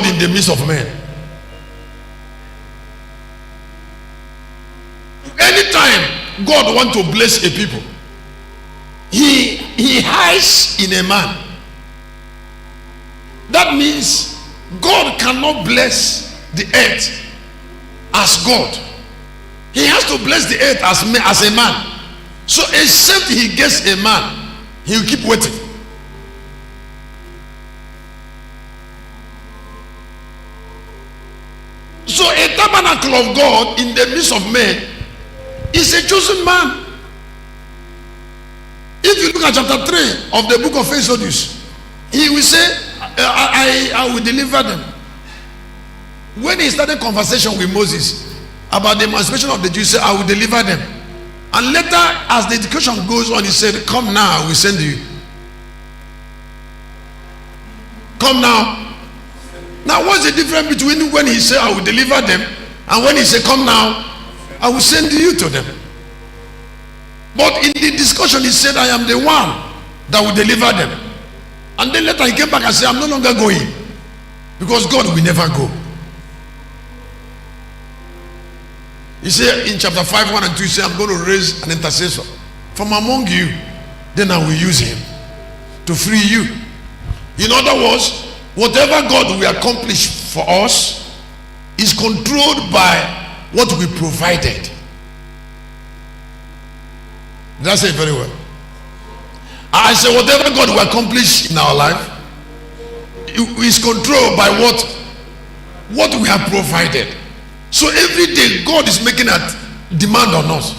in the midst of men. Anytime God wants to bless a people, he hides in a man. That means God cannot bless the earth as God. He has to bless the earth as a man. So except he gets a man, he will keep waiting. So a tabernacle of God in the midst of men is a chosen man. If you look at chapter 3 of the book of Exodus, he will say, I will deliver them. When he started conversation with Moses about the emancipation of the Jews, he said, I will deliver them. And later, as the education goes on, he said, come now, I will send you. Come now. Now, what's the difference between when he said, I will deliver them, and when he said, come now, I will send you to them? But in the discussion, he said, I am the one that will deliver them. And then later he came back and said, I'm no longer going, because God will never go. He said in chapter 5, 1 and 2, he said, I'm going to raise an intercessor from among you. Then I will use him to free you. In other words, whatever God will accomplish for us is controlled by what we provided. Did I say it very well? I say whatever God will accomplish in our life is controlled by what we have provided. So every day God is making a demand on us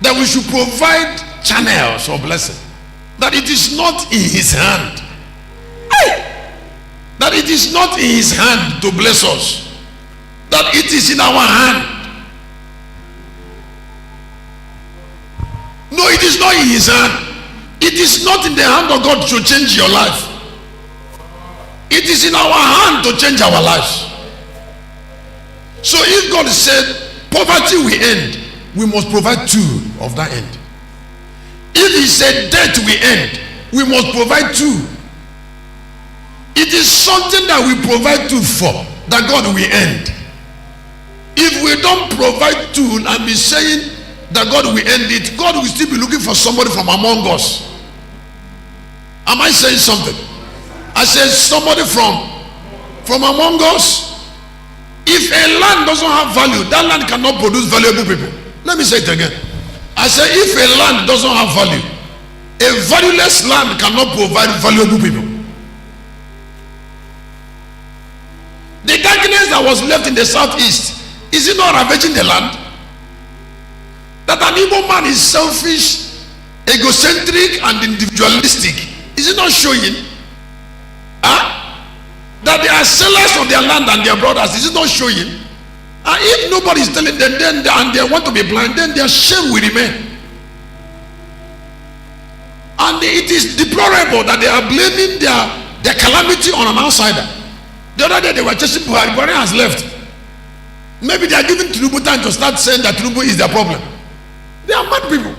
that we should provide channels of blessing. That it is not in his hand. That it is not in his hand to bless us. That it is in our hand. No, it is not in his hand. It is not in the hand of God to change your life. It is in our hand to change our lives. So if God said poverty will end, we must provide two of that end. If he said death will end, we must provide two. It is something that we provide two for that God will end. If we don't provide two and be saying that God will end it, God will still be looking for somebody from among us. Am I saying something? I said somebody from among us. If a land doesn't have value, that land cannot produce valuable people. Let me say it again. I said if a land doesn't have value, a valueless land cannot provide valuable people. The darkness that was left in the southeast, is it not ravaging the land? That an evil man is selfish, egocentric, and individualistic. Is it not showing? That they are sellers of their land and their brothers. Is it not showing? If nobody is telling them, then and they want to be blind, then their shame will remain. And it is deplorable that they are blaming their calamity on an outsider. The other day they were chasing Buhari. Buhari has left. Maybe they are giving Tinubu time to start saying that Tinubu is their problem. They are mad people.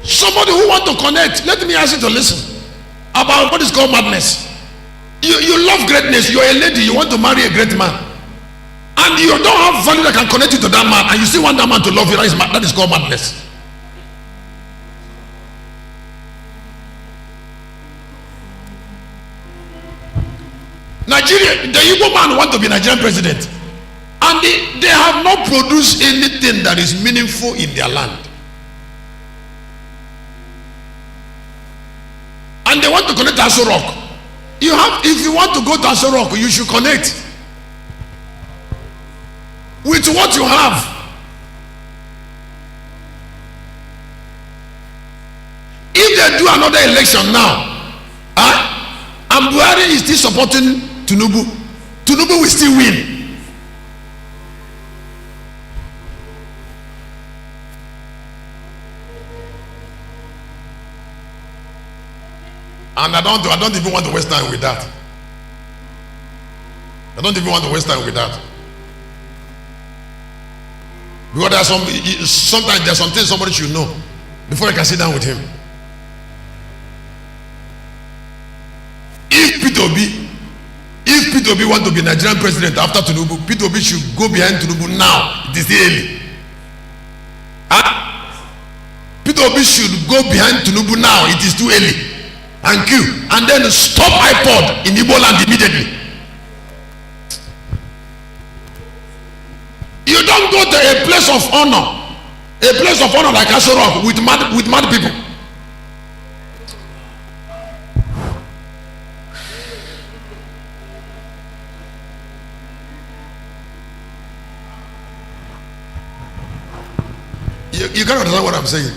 Somebody who want to connect, let me ask you to listen about what is called madness. You love greatness. You are a lady. You want to marry a great man, and you don't have value that can connect you to that man, and you still want that man to love you. That is called madness. Nigeria, the Igbo man want to be Nigerian president, and they have not produced anything that is meaningful in their land. And they want to connect to Aso Rock. If you want to go to Aso Rock, you should connect with what you have. If they do another election now, and Buhari is still supporting Tinubu, Tinubu will still win. And I don't even want to waste time with that. I don't even want to waste time with that. Because there are sometimes there's something somebody should know before you can sit down with him. If Peter Obi want to be Nigerian president after Tinubu, Peter Obi should go behind Tinubu now. It is early. Peter Obi should go behind Tinubu now. It is too early. And queue. And then stop iPod in Igbo land immediately. You don't go to a place of honor. A place of honor like Asorok with mad people. You can't understand what I'm saying.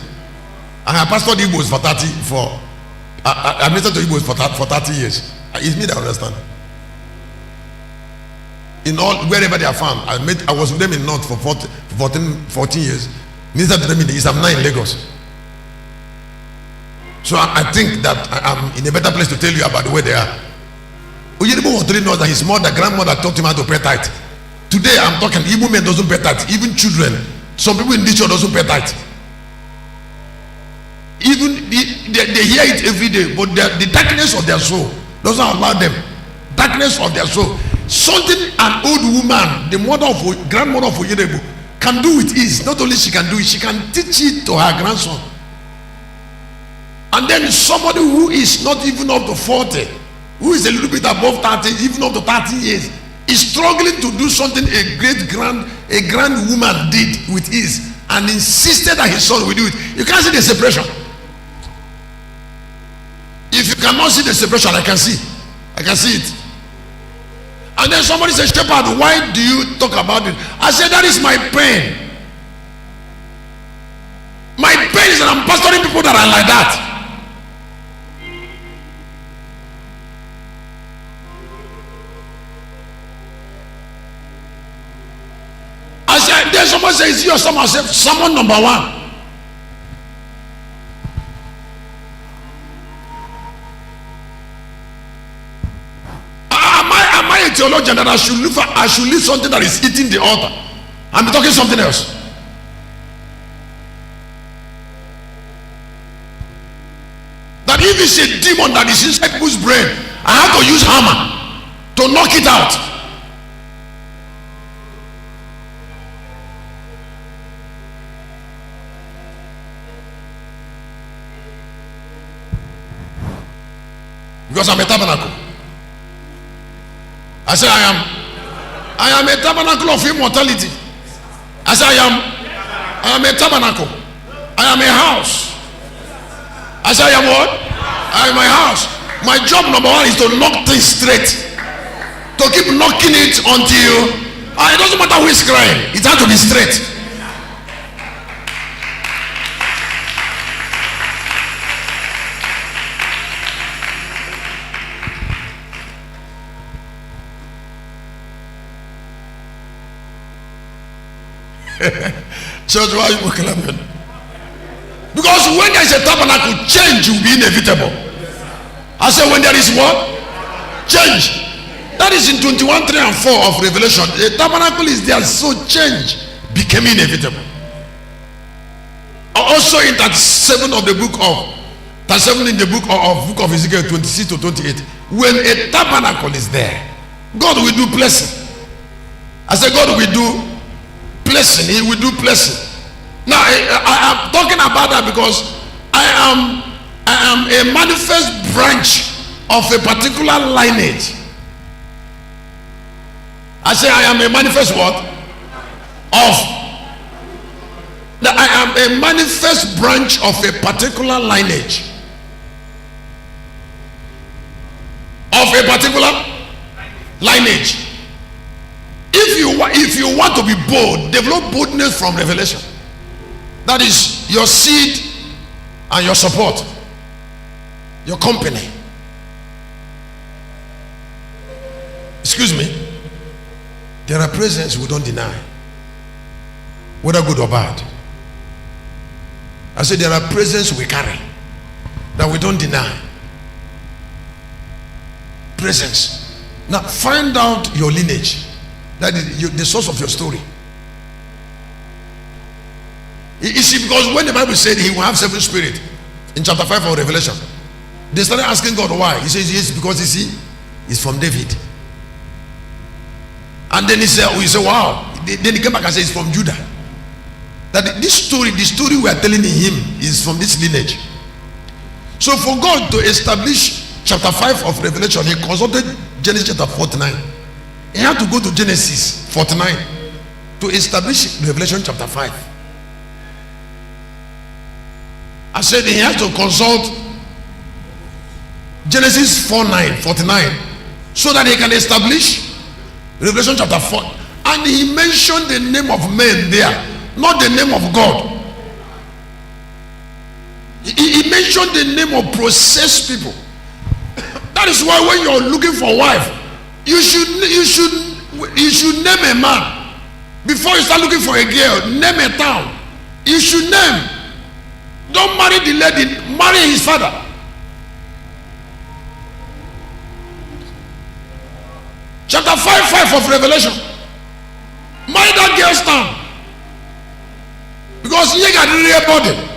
I have pastored Igbos for 34. I ministered to Igbos for 30 years. It's me that understand. In all, wherever they are found, I was with them in North for 14 years. Ministered to them in the East. I'm now in Lagos. So I think that I'm in a better place to tell you about the way they are. Oyedibo was telling us that his grandmother taught him how to pay tithe. Today I'm talking, Igbo men doesn't pay tithe. Even children. Some people in this church doesn't pay tithe. Even they hear it every day, but the darkness of their soul doesn't allow them. Darkness of their soul. Something an old woman, the grandmother of Oyedibo, can do with ease. Not only she can do it, she can teach it to her grandson. And then somebody who is not even up to 40, who is a little bit above 30, even up to 30 years, is struggling to do something a grand woman did with ease and insisted that his son will do it. You can't see the separation. If you cannot see the separation, I can see it. And then somebody says, Shepherd, why do you talk about it? I said, that is my pain. My pain is that I'm pastoring people that are like that. I said, then someone says, you or someone says, someone number one. Am I a theologian that I should leave something that is eating the altar? I'm talking something else. That if it's a demon that is inside people's brain, I have to use hammer to knock it out. Because I'm a tabernacle. I say I am a tabernacle of immortality. I say I am a tabernacle. I am a house. I say I am what? I am a house. My job number one is to knock things straight. To keep knocking it until it doesn't matter who is crying. It has to be straight. Church, why are you clapping? Because when there is a tabernacle, change will be inevitable. I say when there is what? Change. That is in 21:3 and 4 of Revelation. The tabernacle is there, so change became inevitable. Also in 37 of the book of 37 in the book of Ezekiel 26 to 28. When a tabernacle is there, God will do blessing. I say God will do blessing. He will do blessing. Now I am talking about that because I am a manifest branch of a particular lineage. I say I am a manifest what? I am a manifest branch of a particular lineage. Of a particular lineage. If you want to be bold, develop boldness from revelation. That is your seed and your support, your company. Excuse me. There are presence we don't deny, whether good or bad. I said there are presence we carry that we don't deny. Presence. Now find out your lineage. That is the source of your story. You see, because when the Bible said he will have 7 spirits in chapter 5 of Revelation, they started asking God why. He says yes, because you see, it's from David. And then he said, wow. Then he came back and said it's from Judah. That this story, the story we are telling him is from this lineage. So for God to establish chapter 5 of Revelation, he consulted Genesis chapter 49. He had to go to Genesis 49 to establish Revelation chapter 5. I said he has to consult Genesis 49 so that he can establish Revelation chapter 4. And he mentioned the name of men there, not the name of God. He mentioned the name of processed people. That is why when you're looking for a wife, you should name a man before you start looking for a girl. Name a town. You should name. Don't marry the lady, marry his father. Chapter 5 of Revelation. Marry that girl's town. Because he got a real body.